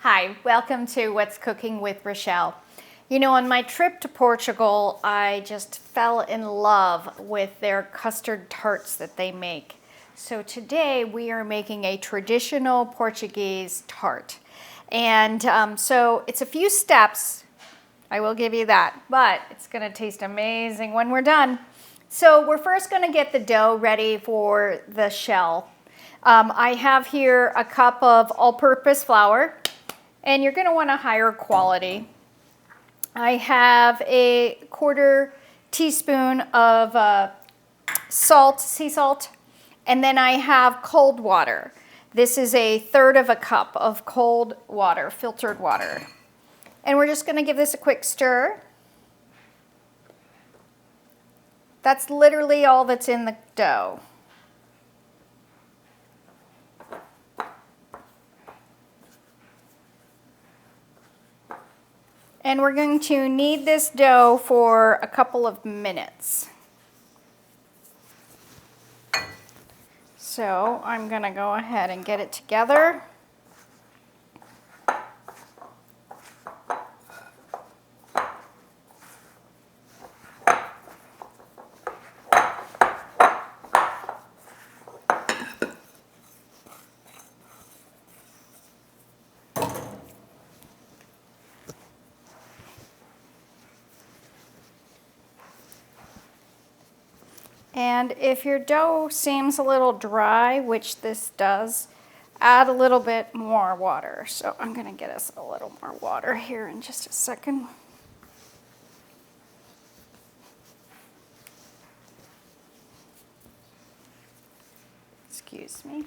Hi, welcome to What's Cooking with Rochelle. You know, on my trip to Portugal, I just fell in love with their custard tarts that they make. So today we are making a traditional Portuguese tart. And so it's a few steps, I will give you that, but it's gonna taste amazing when we're done. So we're first gonna get the dough ready for the shell. I have here a cup of all-purpose flour, and you're going to want a higher quality. I have a quarter teaspoon of salt, sea salt, and then I have cold water. This is a third of a cup of cold water, filtered water. And we're just going to give this a quick stir. That's literally all that's in the dough. And we're going to knead this dough for a couple of minutes. So I'm going to go ahead and get it together. And if your dough seems a little dry, which this does, add a little bit more water. So I'm going to get us a little more water here in just a second. Excuse me.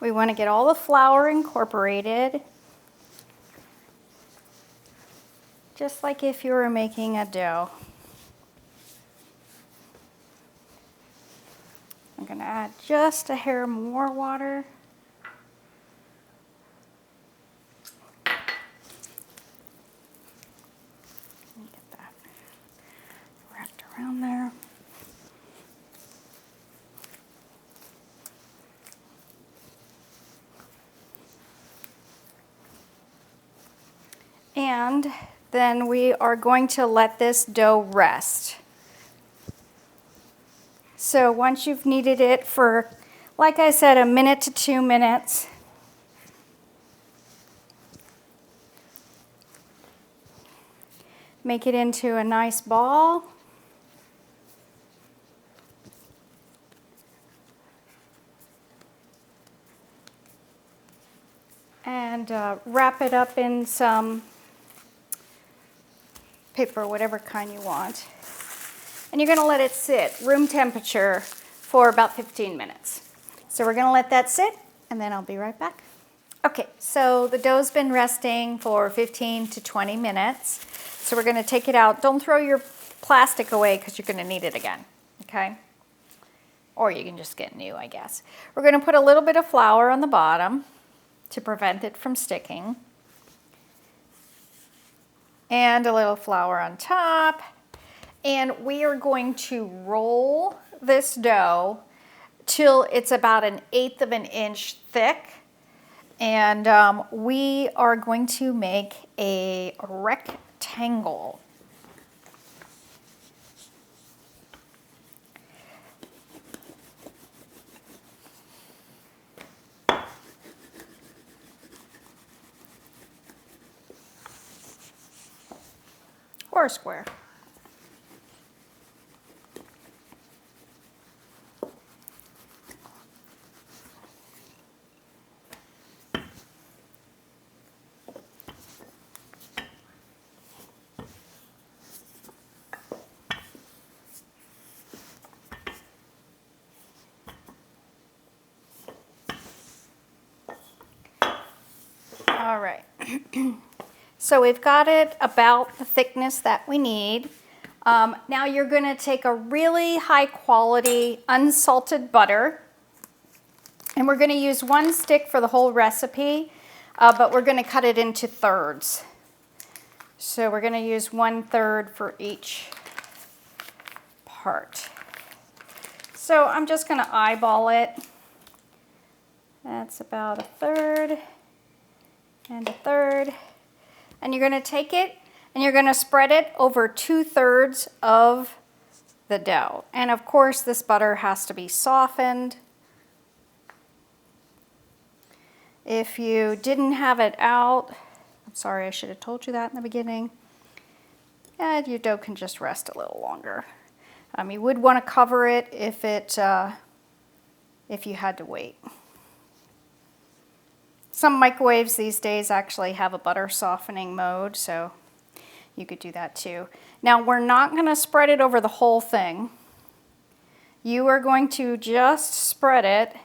We want to get all the flour incorporated, just like if you were making a dough. I'm going to add just a hair more water. Get that wrapped around there. And then we are going to let this dough rest. So once you've kneaded it for, like I said, a minute to 2 minutes, make it into a nice ball. And wrap it up in some paper, whatever kind you want. And you're going to let it sit room temperature for about 15 minutes. So we're going to let that sit, and then I'll be right back. Okay, so the dough's been resting for 15 to 20 minutes. So we're going to take it out. Don't throw your plastic away because you're going to need it again, okay? Or you can just get new, I guess. We're going to put a little bit of flour on the bottom to prevent it from sticking. And a little flour on top. And we are going to roll this dough till it's about 1/8 of an inch thick. And we are going to make a rectangle. Or a square. All right. So we've got it about the thickness that we need. Now you're going to take a really high quality unsalted butter And we're going to use one stick for the whole recipe, but we're going to cut it into thirds. So we're going to use 1/3 for each part. So I'm just going to eyeball it. That's about 1/3 and 1/3. And you're going to take it and you're going to spread it over 2/3 of the dough. And of course, this butter has to be softened. If you didn't have it out, I'm sorry, I should have told you that in the beginning. And your dough can just rest a little longer. You would want to cover it if you had to wait. Some microwaves these days actually have a butter softening mode, so you could do that too. Now we're not going to spread it over the whole thing. You are going to just spread it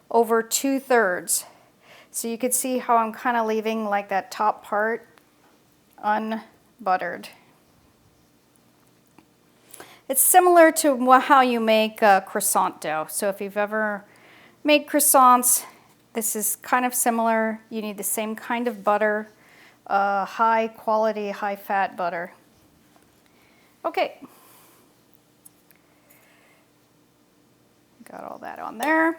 over 2/3. So you could see how I'm kind of leaving like that top part unbuttered. It's similar to how you make croissant dough. So if you've ever made croissants, this is kind of similar. You need the same kind of butter, high quality, high fat butter. Okay. Got all that on there.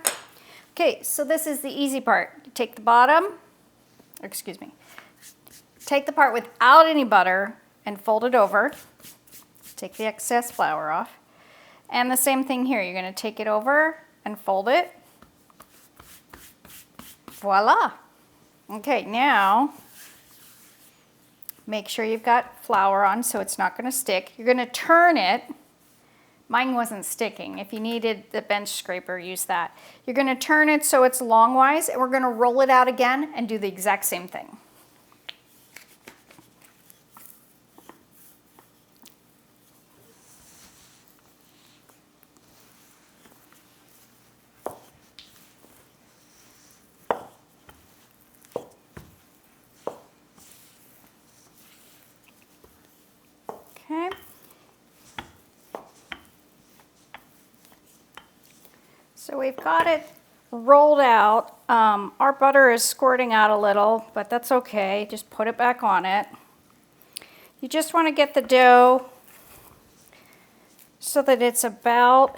Okay, so this is the easy part. You take the bottom, take the part without any butter and fold it over. Take the excess flour off. And the same thing here. You're going to take it over and fold it. Voila. Okay, now make sure you've got flour on so it's not going to stick. You're going to turn it. Mine wasn't sticking. If you needed the bench scraper, use that. You're going to turn it so it's longwise, and we're going to roll it out again and do the exact same thing. Okay. So we've got it rolled out. Our butter is squirting out a little, but that's okay. Just put it back on it. You just want to get the dough so that it's about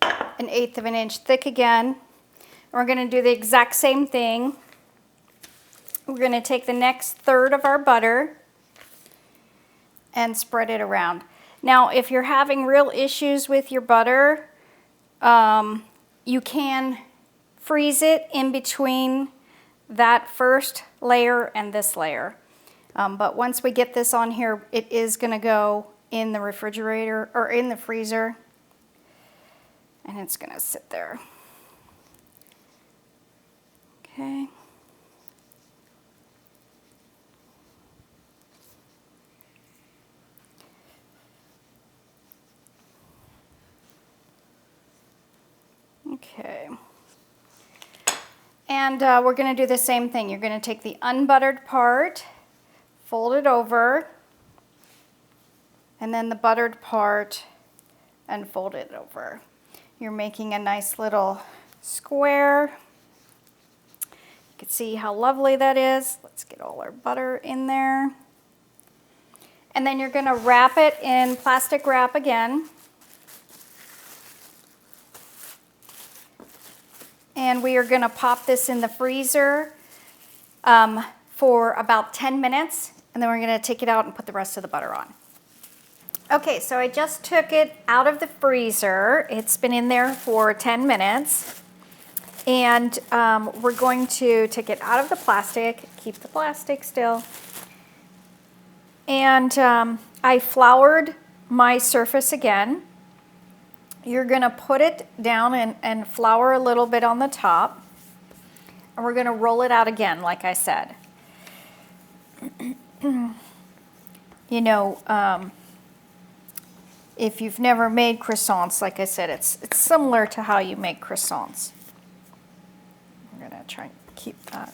1/8 of an inch thick again. We're going to do the exact same thing. We're going to take the next 1/3 of our butter and spread it around. Now, if you're having real issues with your butter, you can freeze it in between that first layer and this layer. But once we get this on here, it is going to go in the refrigerator or in the freezer, and it's going to sit there. Okay. Okay, and we're going to do the same thing. You're going to take the unbuttered part, fold it over, and then the buttered part and fold it over. You're making a nice little square. You can see how lovely that is. Let's get all our butter in there. And then you're going to wrap it in plastic wrap again. And we are going to pop this in the freezer for about 10 minutes. And then we're going to take it out and put the rest of the butter on. Okay, so I just took it out of the freezer. It's been in there for 10 minutes. And we're going to take it out of the plastic, keep the plastic still. And I floured my surface again. You're going to put it down and flour a little bit on the top. And we're going to roll it out again, like I said. You know, if you've never made croissants, like I said, it's similar to how you make croissants. I'm going to try and keep that.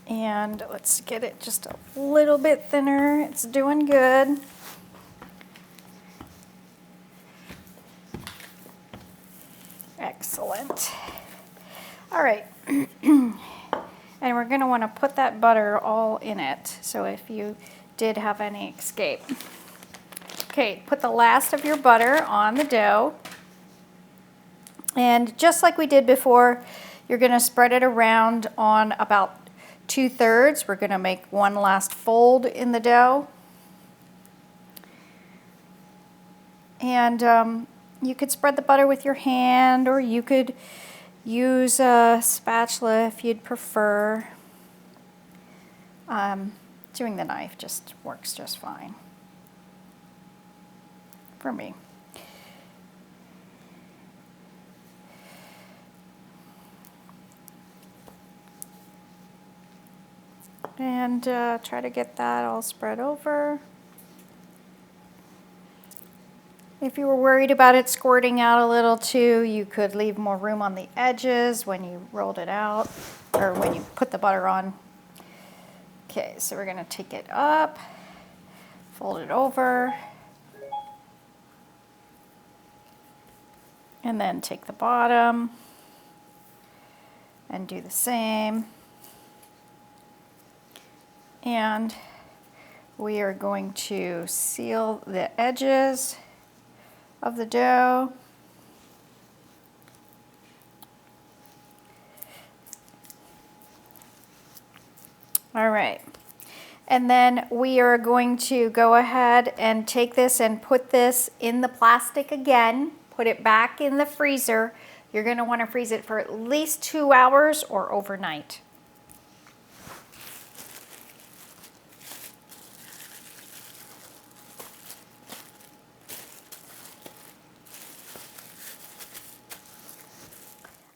And let's get it just a little bit thinner. It's doing good. Excellent. All right. And we're going to want to put that butter all in it, so if you did have any escape. Okay, put the last of your butter on the dough. And just like we did before, you're going to spread it around on about 2/3. We're going to make one last fold in the dough. And you could spread the butter with your hand, or you could use a spatula if you'd prefer. Doing the knife just works just fine for me. And try to get that all spread over. If you were worried about it squirting out a little too, you could leave more room on the edges when you rolled it out, or when you put the butter on. Okay, so we're going to take it up, fold it over, and then take the bottom and do the same. And we are going to seal the edges of the dough. All right. And then we are going to go ahead and take this and put this in the plastic again, put it back in the freezer. You're going to want to freeze it for at least 2 hours or overnight.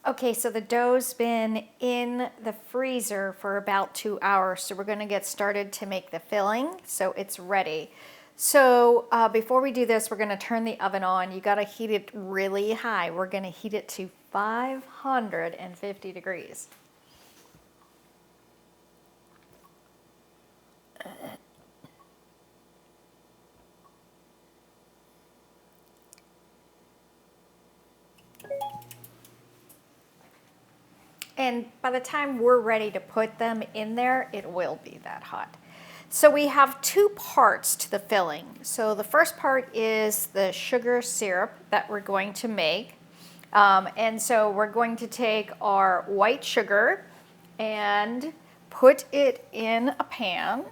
Okay, so the dough's been in the freezer for about 2 hours, so we're going to get started to make the filling, so it's ready. So before we do this, we're going to turn the oven on. You got to heat it really high. We're going to heat it to 550 degrees. And by the time we're ready to put them in there, it will be that hot. So we have 2 parts to the filling. So the first part is the sugar syrup that we're going to make. And so we're going to take our white sugar and put it in a pan.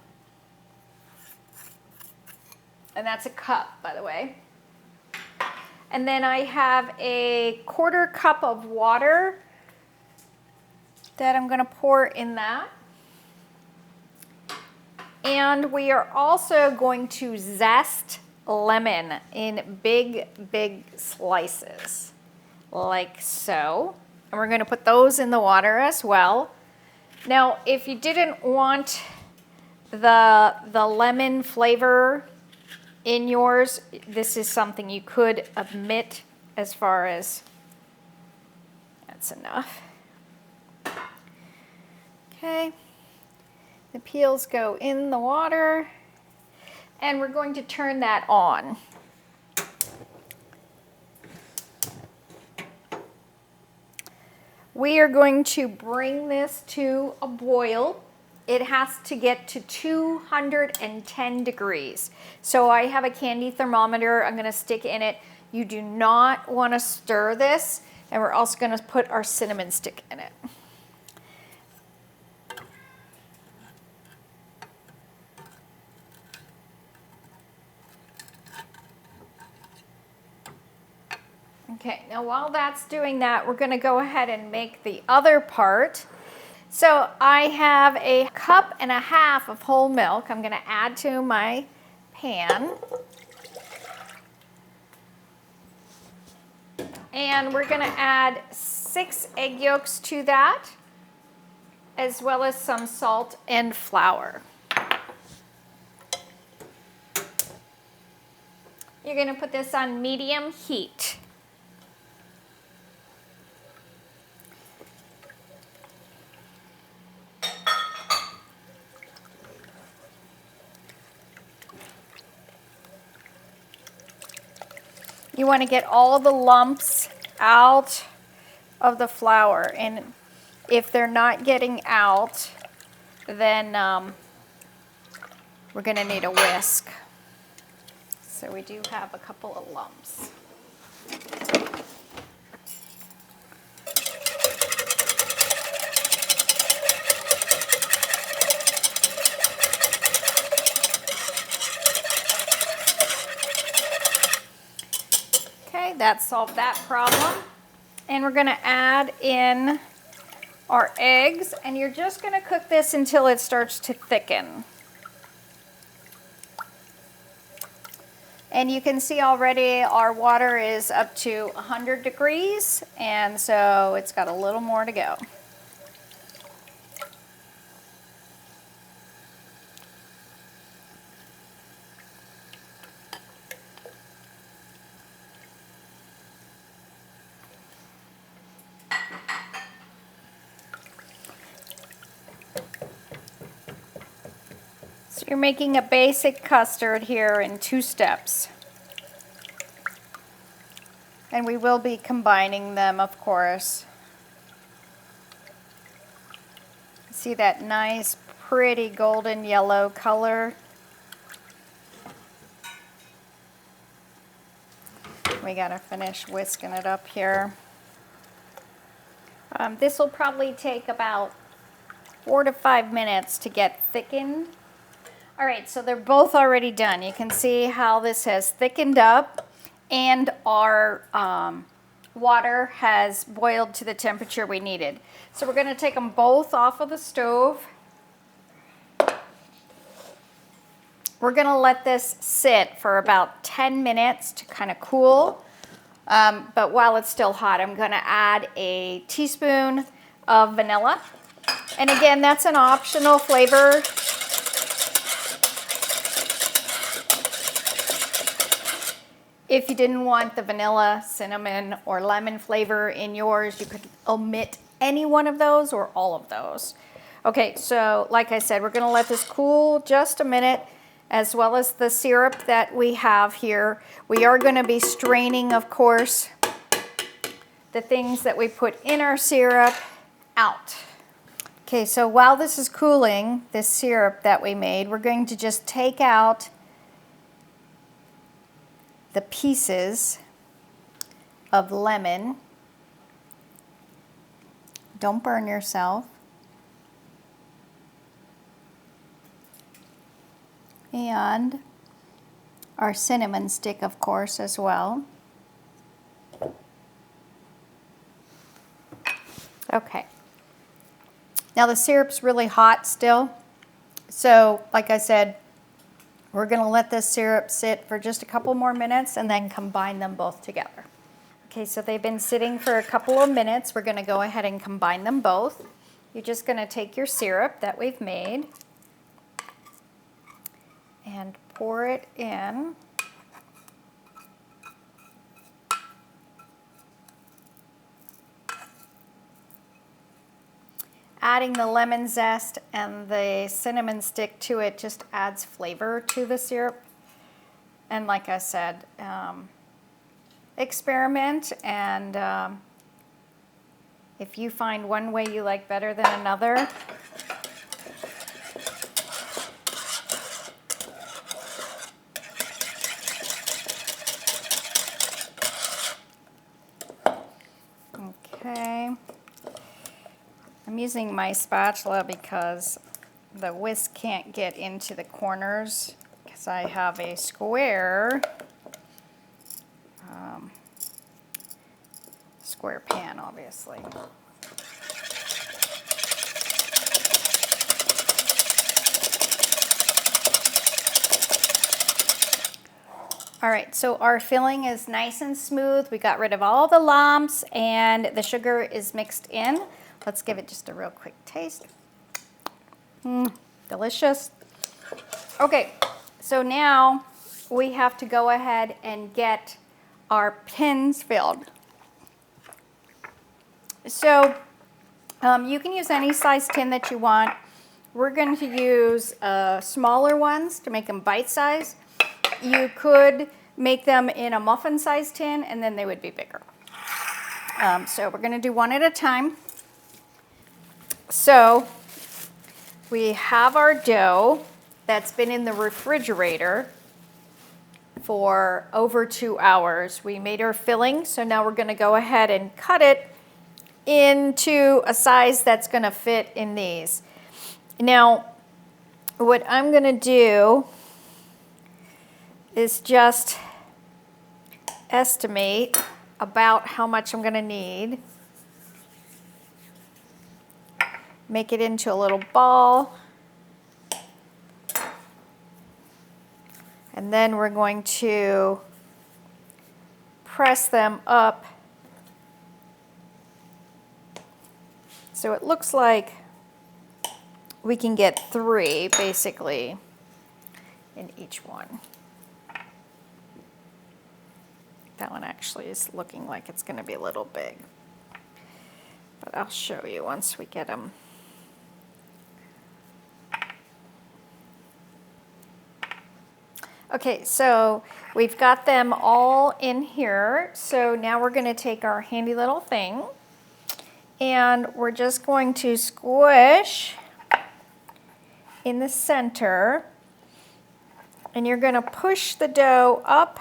And that's a cup, by the way. And then I have a 1/4 cup of water that I'm going to pour in that. And we are also going to zest lemon in big slices, like so. And we're going to put those in the water as well. Now, if you didn't want the lemon flavor in yours, this is something you could omit, as far as that's enough. Okay, the peels go in the water, and we're going to turn that on. We are going to bring this to a boil. It has to get to 210 degrees. So I have a candy thermometer I'm going to stick in it. You do not want to stir this, and we're also going to put our cinnamon stick in it. Okay, now while that's doing that, we're going to go ahead and make the other part. So I have a 1.5 cups of whole milk I'm going to add to my pan. And we're going to add 6 egg yolks to that, as well as some salt and flour. You're going to put this on medium heat. You want to get all the lumps out of the flour, and if they're not getting out, then we're going to need a whisk. So we do have a couple of lumps. Okay, that solved that problem. And we're going to add in our eggs, and you're just going to cook this until it starts to thicken. And you can see already our water is up to 100 degrees, and so it's got a little more to go. So you're making a basic custard here in 2 steps. And we will be combining them, of course. See that nice, pretty golden yellow color? We gotta finish whisking it up here. This will probably take about 4 to 5 minutes to get thickened. All right, so they're both already done. You can see how this has thickened up, and our water has boiled to the temperature we needed. So we're gonna take them both off of the stove. We're gonna let this sit for about 10 minutes to kind of cool. But while it's still hot, I'm gonna add a teaspoon of vanilla. And again, that's an optional flavor. If you didn't want the vanilla, cinnamon, or lemon flavor in yours, you could omit any one of those or all of those. Okay, so like I said, we're gonna let this cool just a minute, as well as the syrup that we have here. We are gonna be straining, of course, the things that we put in our syrup out. Okay, so while this is cooling, this syrup that we made, we're going to just take out the pieces of lemon. Don't burn yourself. And our cinnamon stick, of course, as well. Okay. Now the syrup's really hot still. So, like I said, we're going to let this syrup sit for just a couple more minutes and then combine them both together. Okay, so they've been sitting for a couple of minutes. We're going to go ahead and combine them both. You're just going to take your syrup that we've made and pour it in. Adding the lemon zest and the cinnamon stick to it just adds flavor to the syrup. And like I said, experiment, and if you find one way you like better than another, okay. I'm using my spatula because the whisk can't get into the corners because I have a square pan, obviously. All right, so our filling is nice and smooth. We got rid of all the lumps and the sugar is mixed in. Let's give it just a real quick taste. Delicious. Okay, so now we have to go ahead and get our pins filled. So you can use any size tin that you want. We're going to use smaller ones to make them bite-sized. You could make them in a muffin-sized tin, and then they would be bigger. So we're going to do one at a time. So we have our dough that's been in the refrigerator for over 2 hours. We made our filling, so now we're going to go ahead and cut it into a size that's going to fit in these. Now, what I'm going to do is just estimate about how much I'm going to need. Make it into a little ball. And then we're going to press them up. So it looks like we can get 3 basically in each one. That one actually is looking like it's going to be a little big, but I'll show you once we get them. Okay, so we've got them all in here. So now we're going to take our handy little thing and we're just going to squish in the center, and you're going to push the dough up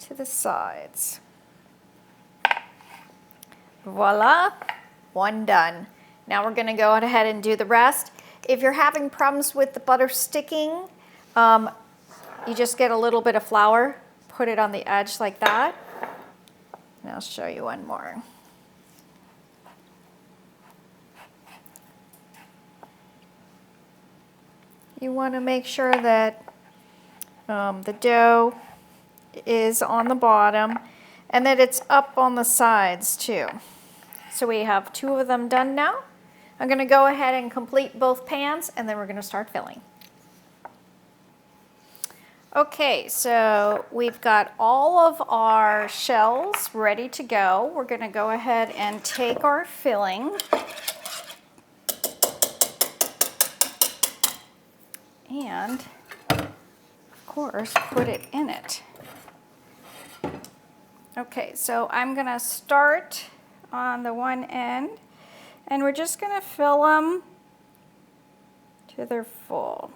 to the sides. Voila, one done. Now we're going to go ahead and do the rest. If you're having problems with the butter sticking, you just get a little bit of flour, put it on the edge like that, and I'll show you one more. You want to make sure that the dough is on the bottom and that it's up on the sides too. So we have 2 of them done now. I'm going to go ahead and complete both pans, and then we're going to start filling. Okay, so we've got all of our shells ready to go. We're going to go ahead and take our filling and, of course, put it in it. Okay, so I'm going to start on the one end, and we're just going to fill them to their full.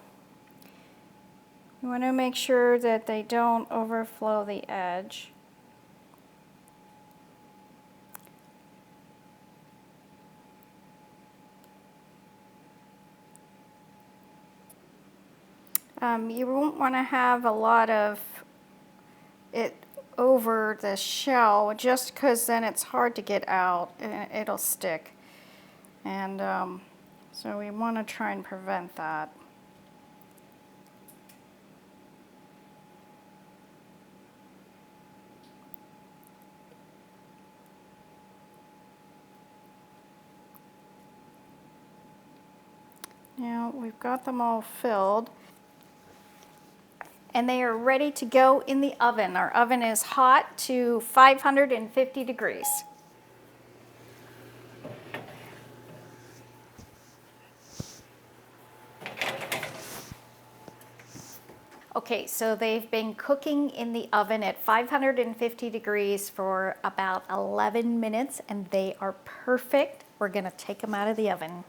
You want to make sure that they don't overflow the edge. You won't want to have a lot of it over the shell, just because then it's hard to get out and it'll stick. And so we want to try and prevent that. Now we've got them all filled, and they are ready to go in the oven. Our oven is hot to 550 degrees. Okay, so they've been cooking in the oven at 550 degrees for about 11 minutes, and they are perfect. We're going to take them out of the oven.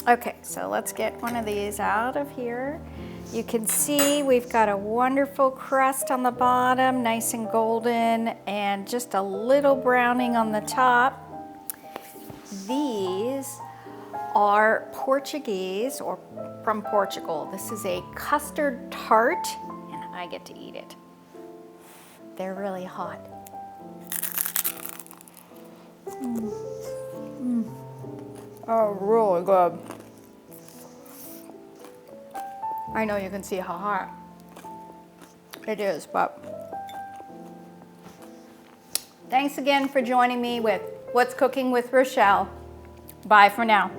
Okay, so let's get one of these out of here. You can see we've got a wonderful crust on the bottom, nice and golden, and just a little browning on the top. These are Portuguese, or from Portugal. This is a custard tart, and I get to eat it. They're really hot. Oh, really good. I know you can see how hot it is, but thanks again for joining me with What's Cooking with Rochelle. Bye for now.